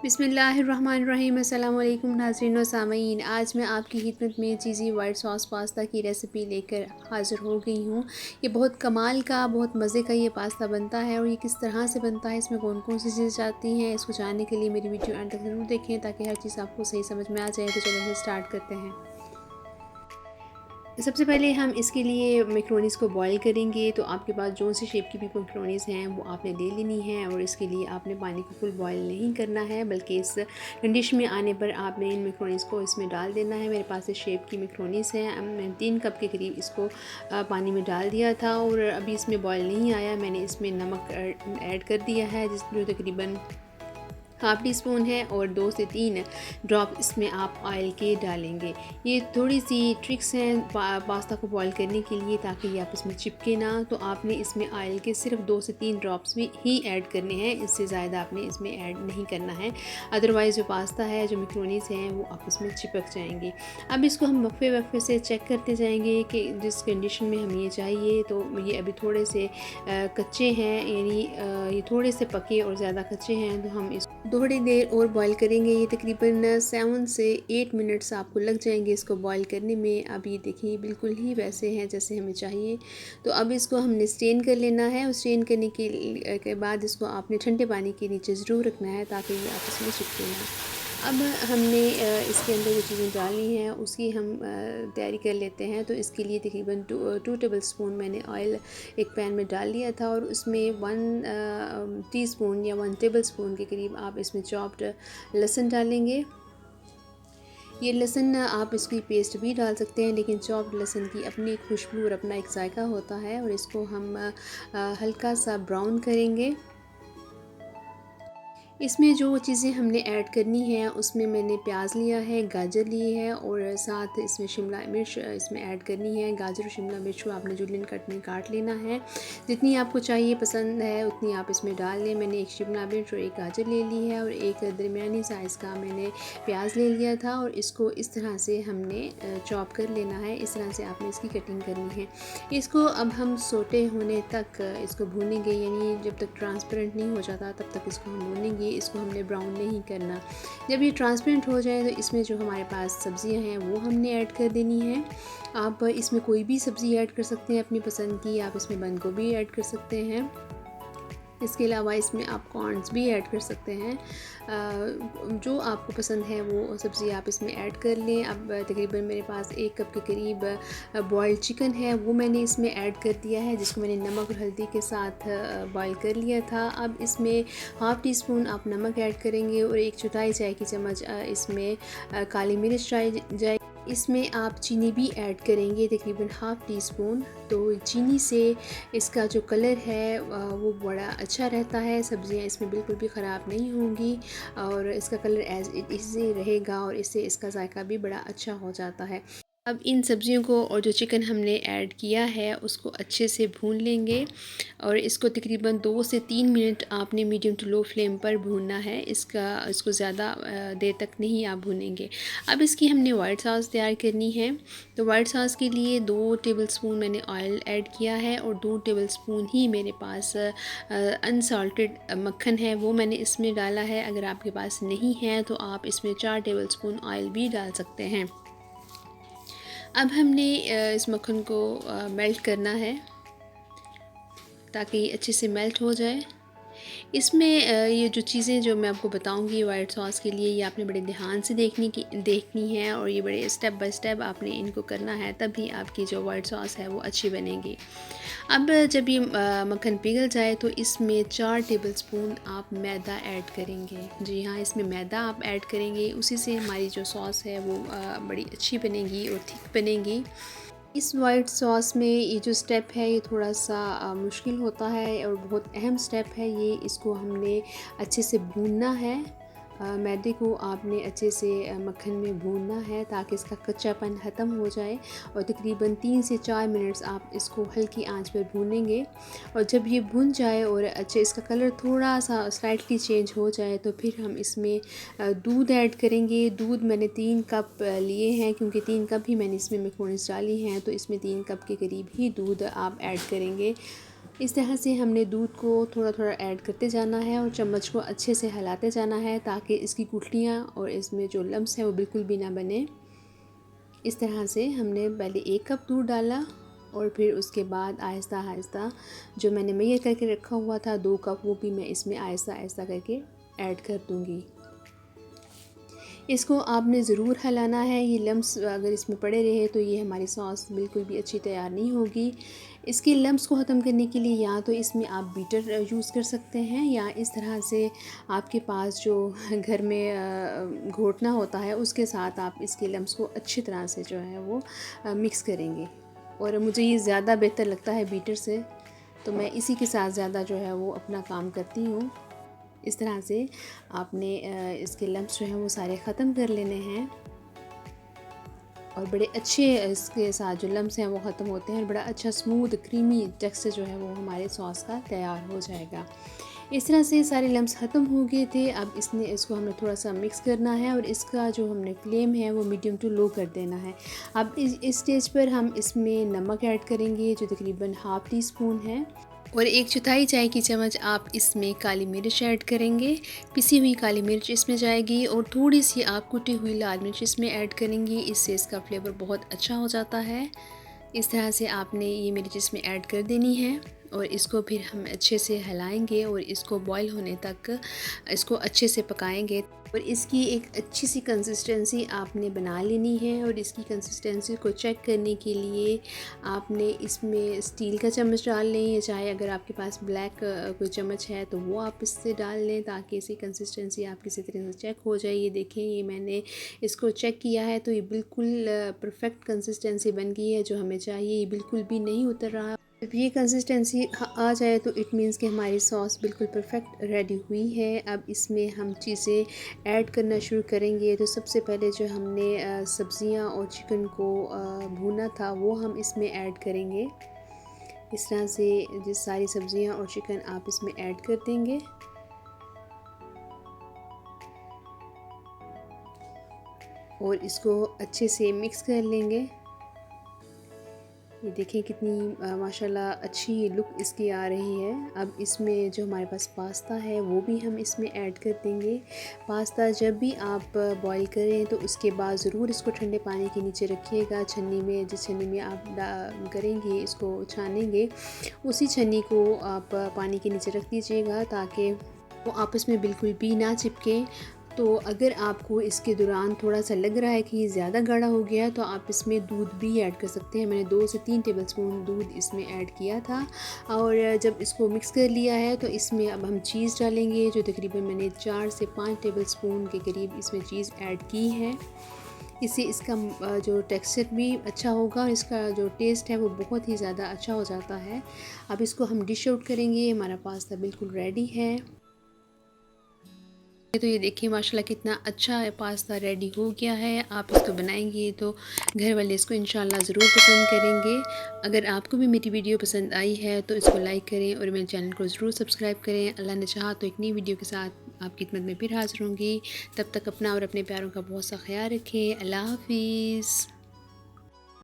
बिस्मिल्लाहिर्रहमानिर्रहीम। अस्सलाम वालेकुम नाज़रीन व सामीन। आज मैं आपकी खिदमत में चीज़ी वाइट सॉस पास्ता की रेसिपी लेकर हाज़िर हो गई हूँ। ये बहुत कमाल का, बहुत मज़े का ये पास्ता बनता है और ये किस तरह से बनता है, इसमें कौन कौन सी चीज़ें जाती हैं, इसको जानने के लिए मेरी वीडियो एंड तक ज़रूर देखें ताकि हर चीज़ आपको सही समझ में आ जाए। तो चलिए स्टार्ट करते हैं। सबसे पहले हम इसके लिए मैक्रोनीज़ को बॉईल करेंगे। तो आपके पास जो सी शेप की भी मैक्रोनीज़ हैं वो आपने ले लेनी है और इसके लिए आपने पानी को फुल बॉईल नहीं करना है, बल्कि इस कंडीशन में आने पर आपने इन मैक्रोनीज़ को इसमें डाल देना है। मेरे पास इस शेप की मैक्रोनीज़ हैं। मैं 3 कप के करीब इसको पानी में डाल दिया था और अभी इसमें बॉईल नहीं आया। मैंने इसमें नमक ऐड कर दिया है जो तकरीबन हाफ़ टी स्पून है और 2 से 3 ड्रॉप इसमें आप ऑयल के डालेंगे। ये थोड़ी सी ट्रिक्स हैं पास्ता को बॉईल करने के लिए ताकि ये आपस में चिपके ना। तो आपने इसमें ऑयल के सिर्फ 2 से 3 ड्रॉप्स भी ही ऐड करने हैं, इससे ज़्यादा आपने इसमें ऐड नहीं करना है, अदरवाइज़ जो पास्ता है, जो मैक्रोनीज़ हैं वो आपस में चिपक जाएंगे। अब इसको हम वक्फे से चेक करते जाएंगे कि जिस कंडीशन में हमें ये चाहिए। तो ये अभी थोड़े से कच्चे हैं, यानी ये थोड़े से पके और ज़्यादा कच्चे हैं, तो हम इस थोड़ी देर और बॉईल करेंगे। ये तकरीबन 7 से 8 मिनट्स आपको लग जाएंगे इसको बॉईल करने में। अब ये देखिए बिल्कुल ही वैसे हैं जैसे हमें चाहिए। तो अब इसको हमने स्ट्रेन कर लेना है और स्ट्रेन करने के बाद इसको आपने ठंडे पानी के नीचे ज़रूर रखना है ताकि ये आपस में चिपके ना। अब हमने इसके अंदर जो चीज़ें डालनी हैं उसकी हम तैयारी कर लेते हैं। तो इसके लिए तकरीबन 2 टेबल स्पून मैंने ऑयल एक पैन में डाल लिया था और उसमें 1 टीस्पून या 1 टेबल स्पून के करीब आप इसमें चॉप्ड लहसुन डालेंगे। ये लहसुन आप इसकी पेस्ट भी डाल सकते हैं, लेकिन चॉप्ड लहसुन की अपनी खुशबू और अपना एक जायका होता है। और इसको हम हल्का सा ब्राउन करेंगे। इसमें जो चीज़ें हमने ऐड करनी है उसमें मैंने प्याज लिया है, गाजर ली है और साथ इसमें शिमला मिर्च इसमें ऐड करनी है। गाजर और शिमला मिर्च को आपने जुलियन कट में काट लेना है। जितनी आपको चाहिए पसंद है उतनी आप इसमें डाल लें। मैंने एक शिमला मिर्च और एक गाजर ले ली है और एक दरमियानी साइज़ का मैंने प्याज ले लिया था और इसको इस तरह से हमने चॉप कर लेना है। इस तरह से आपने इसकी कटिंग करनी है। इसको अब हम सोटे होने तक इसको भूनेंगे, यानी जब तक ट्रांसपेरेंट नहीं हो जाता तब तक इसको हम भूनेंगे। इसको हमने ब्राउन नहीं करना। जब ये ट्रांसपेरेंट हो जाए तो इसमें जो हमारे पास सब्ज़ियां हैं वो हमने ऐड कर देनी है। आप इसमें कोई भी सब्ज़ी ऐड कर सकते हैं अपनी पसंद की। आप इसमें बंद गोभी ऐड कर सकते हैं, इसके अलावा इसमें आप कॉर्न्स भी ऐड कर सकते हैं। जो आपको पसंद है वो सब्ज़ी आप इसमें ऐड कर लें। अब तकरीबन मेरे पास 1 कप के करीब बॉइल्ड चिकन है, वो मैंने इसमें ऐड कर दिया है, जिसको मैंने नमक और हल्दी के साथ बॉईल कर लिया था। अब इसमें हाफ़ टी स्पून आप नमक ऐड करेंगे और 1/4 चाय की चम्मच इसमें काली मिर्च जाए। इसमें आप चीनी भी ऐड करेंगे, तकरीबन हाफ़ टी स्पून। तो चीनी से इसका जो कलर है वो बड़ा अच्छा रहता है, सब्ज़ियाँ इसमें बिल्कुल भी ख़राब नहीं होंगी और इसका कलर एज़ इट इज़ रहेगा और इससे इसका जायका भी बड़ा अच्छा हो जाता है। अब इन सब्ज़ियों को और जो चिकन हमने ऐड किया है उसको अच्छे से भून लेंगे और इसको तकरीबन 2 से 3 मिनट आपने मीडियम टू लो फ्लेम पर भूनना है। इसको ज़्यादा देर तक नहीं आप भूनेंगे। अब इसकी हमने वाइट सॉस तैयार करनी है। तो वाइट सॉस के लिए 2 टेबलस्पून मैंने ऑयल ऐड किया है और 2 टेबलस्पून ही मेरे पास अनसॉल्टेड मक्खन है, वो मैंने इसमें डाला है। अगर आपके पास नहीं है तो आप इसमें 4 टेबलस्पून ऑयल भी डाल सकते हैं। अब हमने इस मक्खन को मेल्ट करना है ताकि अच्छे से मेल्ट हो जाए। इसमें ये जो चीज़ें जो मैं आपको बताऊंगी वाइट सॉस के लिए, ये आपने बड़े ध्यान से देखनी है और ये बड़े स्टेप बाय स्टेप आपने इनको करना है, तभी आपकी जो वाइट सॉस है वो अच्छी बनेगी। अब जब ये मक्खन पिघल जाए तो इसमें 4 टेबलस्पून आप मैदा ऐड करेंगे। जी हाँ, इसमें मैदा आप ऐड करेंगे, उसी से हमारी जो सॉस है वो बड़ी अच्छी बनेगी और थिक बनेगी। इस वाइट सॉस में ये जो स्टेप है ये थोड़ा सा मुश्किल होता है और बहुत अहम स्टेप है ये। इसको हमने अच्छे से भूनना है। मैदे को आपने अच्छे से मक्खन में भूनना है ताकि इसका कच्चापन ख़त्म हो जाए और तकरीबन 3 से 4 मिनट्स आप इसको हल्की आंच पर भूनेंगे। और जब ये भुन जाए और अच्छे इसका कलर थोड़ा सा स्लाइटली चेंज हो जाए तो फिर हम इसमें दूध ऐड करेंगे। दूध मैंने 3 कप लिए हैं, क्योंकि 3 कप ही मैंने इसमें मैक्रोनीज़ डाली हैं, तो इसमें 3 कप के करीब ही दूध आप ऐड करेंगे। इस तरह से हमने दूध को थोड़ा थोड़ा ऐड करते जाना है और चम्मच को अच्छे से हिलाते जाना है ताकि इसकी गुठलियाँ और इसमें जो लम्स हैं वो बिल्कुल भी ना बने। इस तरह से हमने पहले 1 कप दूध डाला और फिर उसके बाद आहिस्ता आहिस्ता जो मैंने मेजर करके रखा हुआ था 2 कप, वो भी मैं इसमें आहिस्ता आहिस्ता करके ऐड कर दूँगी। इसको आपने ज़रूर हिलाना है, ये लम्स अगर इसमें पड़े रहे तो ये हमारी सॉस बिल्कुल भी अच्छी तैयार नहीं होगी। इसके लम्स को ख़त्म करने के लिए या तो इसमें आप बीटर यूज़ कर सकते हैं या इस तरह से आपके पास जो घर में घोटना होता है उसके साथ आप इसके लम्स को अच्छी तरह से जो है वो मिक्स करेंगे। और मुझे ये ज़्यादा बेहतर लगता है बीटर से, तो मैं इसी के साथ ज़्यादा जो है वो अपना काम करती हूँ। इस तरह से आपने इसके लम्स जो हैं वो सारे ख़त्म कर लेने हैं और बड़े अच्छे इसके साथ जो लम्स हैं वो ख़त्म होते हैं और बड़ा अच्छा स्मूथ क्रीमी टेक्सचर जो है वो हमारे सॉस का तैयार हो जाएगा। इस तरह से सारे लम्स ख़त्म हो गए थे। अब इसको हमें थोड़ा सा मिक्स करना है और इसका जो हमने फ्लेम है वो मीडियम टू लो कर देना है। अब इस स्टेज पर हम इसमें नमक ऐड करेंगे जो तकरीबन हाफ़ टी स्पून है और 1/4 चाय की चम्मच आप इसमें काली मिर्च ऐड करेंगे। पिसी हुई काली मिर्च इसमें जाएगी और थोड़ी सी आप कुटी हुई लाल मिर्च इसमें ऐड करेंगी, इससे इसका फ्लेवर बहुत अच्छा हो जाता है। इस तरह से आपने ये मिर्च इसमें ऐड कर देनी है और इसको फिर हम अच्छे से हिलाएंगे और इसको बॉईल होने तक इसको अच्छे से पकाएंगे और इसकी एक अच्छी सी कंसिस्टेंसी आपने बना लेनी है। और इसकी कंसिस्टेंसी को चेक करने के लिए आपने इसमें स्टील का चम्मच डाल लें या चाहे अगर आपके पास ब्लैक कोई चम्मच है तो वो आप इससे डाल लें ताकि इसकी कंसिस्टेंसी आपकी इसी तरह से चेक हो जाए। ये देखें, ये मैंने इसको चेक किया है तो ये बिल्कुल परफेक्ट कंसिस्टेंसी बन गई है जो हमें चाहिए। ये बिल्कुल भी नहीं उतर रहा। जब ये कंसिस्टेंसी आ जाए तो इट मीन्स कि हमारी सॉस बिल्कुल परफेक्ट रेडी हुई है। अब इसमें हम चीज़ें ऐड करना शुरू करेंगे। तो सबसे पहले जो हमने सब्ज़ियाँ और चिकन को भूना था वो हम इसमें ऐड करेंगे। इस तरह से जो सारी सब्ज़ियाँ और चिकन आप इसमें ऐड कर देंगे और इसको अच्छे से मिक्स कर लेंगे। ये देखें कितनी माशाल्लाह अच्छी लुक इसकी आ रही है। अब इसमें जो हमारे पास पास्ता है वो भी हम इसमें ऐड कर देंगे। पास्ता जब भी आप बॉईल करें तो उसके बाद ज़रूर इसको ठंडे पानी के नीचे रखिएगा। छन्नी में, जिस छन्नी में आप करेंगे इसको छानेंगे, उसी छन्नी को आप पानी के नीचे रख दीजिएगा ताकि वो आपस में बिल्कुल भी ना चिपके। तो अगर आपको इसके दौरान थोड़ा सा लग रहा है कि ये ज़्यादा गाढ़ा हो गया तो आप इसमें दूध भी ऐड कर सकते हैं। मैंने 2 से 3 टेबलस्पून दूध इसमें ऐड किया था और जब इसको मिक्स कर लिया है तो इसमें अब हम चीज़ डालेंगे जो तकरीबन मैंने 4 से 5 टेबलस्पून के करीब इसमें चीज़ ऐड की है। इससे इसका जो टेक्सचर भी अच्छा होगा और इसका जो टेस्ट है वो बहुत ही ज़्यादा अच्छा हो जाता है। अब इसको हम डिश आउट करेंगे। हमारा पास्ता बिल्कुल रेडी है। तो ये देखिए माशाल्लाह कितना अच्छा पास्ता रेडी हो गया है। आप इसको बनाएंगे तो घर वाले इसको इंशाल्लाह ज़रूर पसंद करेंगे। अगर आपको भी मेरी वीडियो पसंद आई है तो इसको लाइक करें और मेरे चैनल को ज़रूर सब्सक्राइब करें। अल्लाह ने चाहा तो एक नई वीडियो के साथ आपकी खिदमत में फिर हाज़िर होंगी। तब तक अपना और अपने प्यारों का बहुत सा ख्याल रखें। अल्लाह हाफ़िज़।